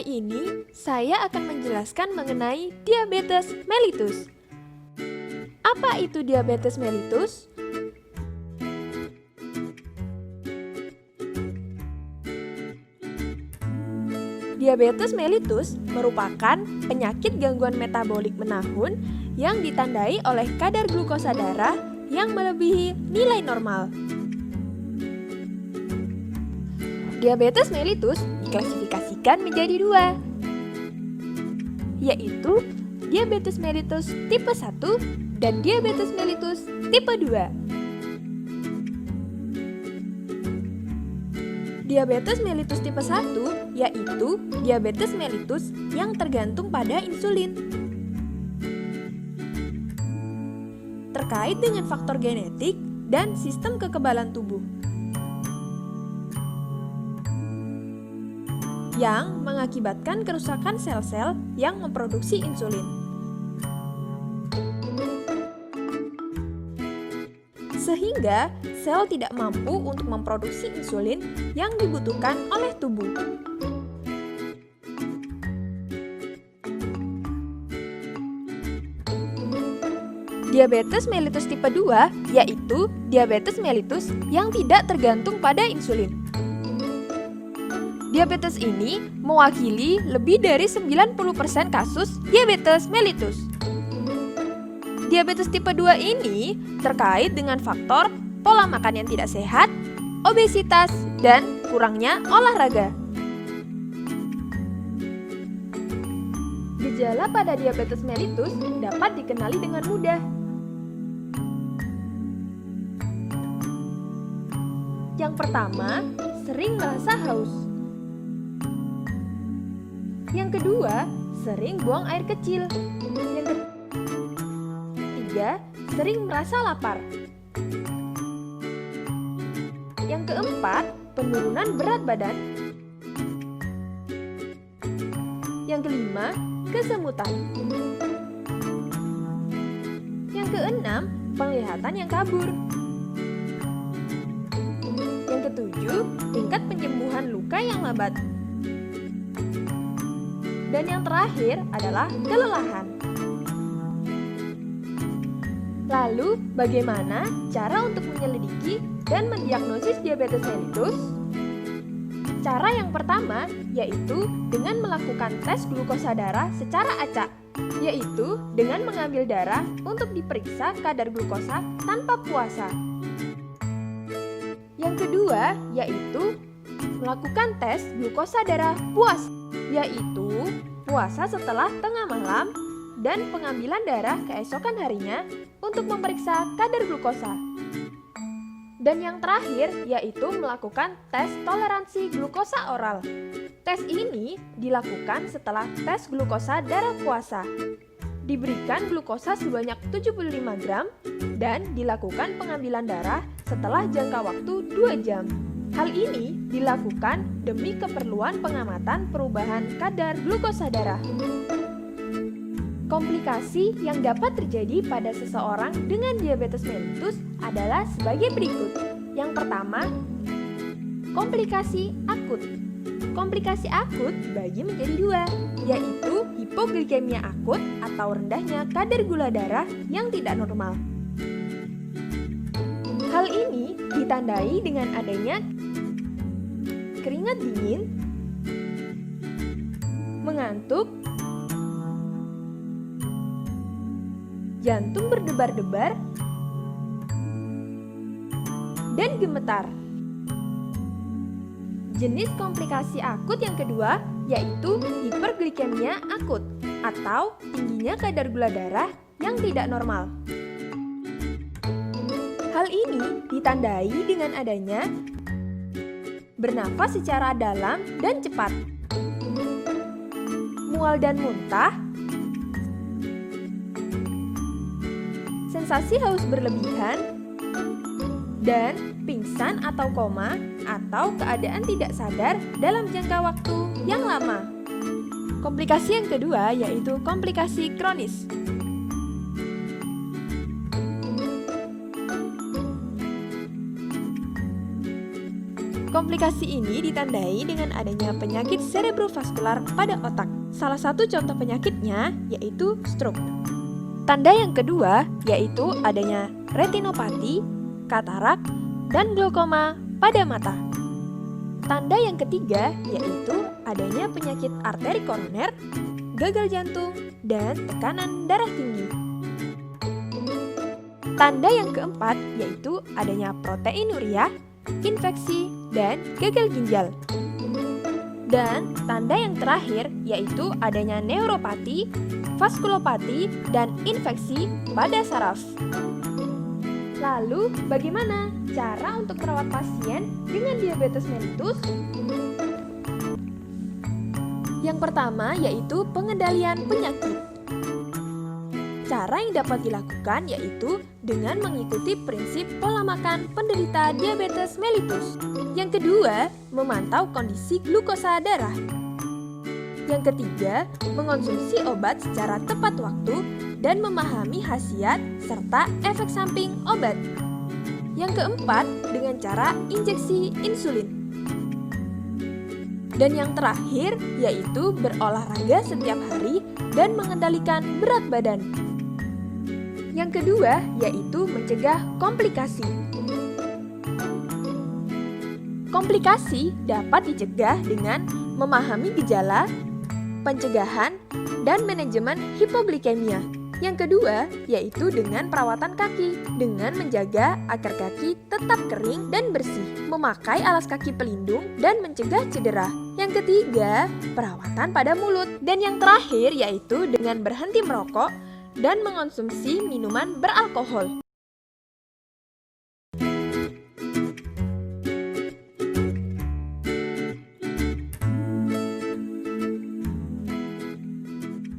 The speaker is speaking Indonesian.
Kali ini, saya akan menjelaskan mengenai diabetes mellitus. Apa itu diabetes mellitus? Diabetes mellitus merupakan penyakit gangguan metabolik menahun yang ditandai oleh kadar glukosa darah yang melebihi nilai normal. Diabetes mellitus diklasifikasikan menjadi dua, yaitu diabetes mellitus tipe 1 dan diabetes mellitus tipe 2. Diabetes mellitus tipe 1 yaitu diabetes mellitus yang tergantung pada insulin. Terkait dengan faktor genetik dan sistem kekebalan tubuh yang mengakibatkan kerusakan sel-sel yang memproduksi insulin. Sehingga sel tidak mampu untuk memproduksi insulin yang dibutuhkan oleh tubuh. Diabetes mellitus tipe 2 yaitu diabetes mellitus yang tidak tergantung pada insulin. Diabetes ini mewakili lebih dari 90% kasus diabetes mellitus. Diabetes tipe 2 ini terkait dengan faktor pola makan yang tidak sehat, obesitas, dan kurangnya olahraga. Gejala pada diabetes mellitus dapat dikenali dengan mudah. Yang pertama, sering merasa haus. Yang kedua, sering buang air kecil. Yang ketiga, sering merasa lapar. Yang keempat, penurunan berat badan. Yang kelima, kesemutan. Yang keenam, penglihatan yang kabur. Yang ketujuh, tingkat penyembuhan luka yang lambat. Dan yang terakhir adalah kelelahan. Lalu, bagaimana cara untuk menyelidiki dan mendiagnosis diabetes mellitus? Cara yang pertama yaitu dengan melakukan tes glukosa darah secara acak, yaitu dengan mengambil darah untuk diperiksa kadar glukosa tanpa puasa. Yang kedua yaitu melakukan tes glukosa darah puasa, yaitu puasa setelah tengah malam dan pengambilan darah keesokan harinya untuk memeriksa kadar glukosa. Dan yang terakhir yaitu melakukan tes toleransi glukosa oral. Tes ini dilakukan setelah tes glukosa darah puasa. Diberikan glukosa sebanyak 75 gram dan dilakukan pengambilan darah setelah jangka waktu 2 jam. Hal ini dilakukan demi keperluan pengamatan perubahan kadar glukosa darah. Komplikasi yang dapat terjadi pada seseorang dengan diabetes mellitus adalah sebagai berikut. Yang pertama, komplikasi akut. Komplikasi akut dibagi menjadi dua, yaitu hipoglikemia akut atau rendahnya kadar gula darah yang tidak normal. Hal ini ditandai dengan adanya keringat dingin, mengantuk, jantung berdebar-debar, dan gemetar. Jenis komplikasi akut yang kedua yaitu hiperglikemia akut atau tingginya kadar gula darah yang tidak normal. Hal ini ditandai dengan adanya bernafas secara dalam dan cepat, mual dan muntah, sensasi haus berlebihan, dan pingsan atau koma atau keadaan tidak sadar dalam jangka waktu yang lama. Komplikasi yang kedua yaitu komplikasi kronis. Komplikasi ini ditandai dengan adanya penyakit cerebrovaskular pada otak. Salah satu contoh penyakitnya yaitu stroke. Tanda yang kedua yaitu adanya retinopati, katarak, dan glaukoma pada mata. Tanda yang ketiga yaitu adanya penyakit arteri koroner, gagal jantung, dan tekanan darah tinggi. Tanda yang keempat yaitu adanya proteinuria, infeksi, dan gagal ginjal. Dan tanda yang terakhir yaitu adanya neuropati, vaskulopati, dan infeksi pada saraf. Lalu, bagaimana cara untuk merawat pasien dengan diabetes mellitus? Yang pertama yaitu pengendalian penyakit. Cara yang dapat dilakukan yaitu dengan mengikuti prinsip pola makan penderita diabetes mellitus. Yang kedua, memantau kondisi glukosa darah. Yang ketiga, mengonsumsi obat secara tepat waktu dan memahami khasiat serta efek samping obat. Yang keempat, dengan cara injeksi insulin. Dan yang terakhir, yaitu berolahraga setiap hari dan mengendalikan berat badan. Yang kedua, yaitu mencegah komplikasi. Komplikasi dapat dicegah dengan memahami gejala, pencegahan, dan manajemen hipoglikemia. Yang kedua, yaitu dengan perawatan kaki, dengan menjaga agar kaki tetap kering dan bersih, memakai alas kaki pelindung, dan mencegah cedera. Yang ketiga, perawatan pada mulut. Dan yang terakhir, yaitu dengan berhenti merokok dan mengonsumsi minuman beralkohol.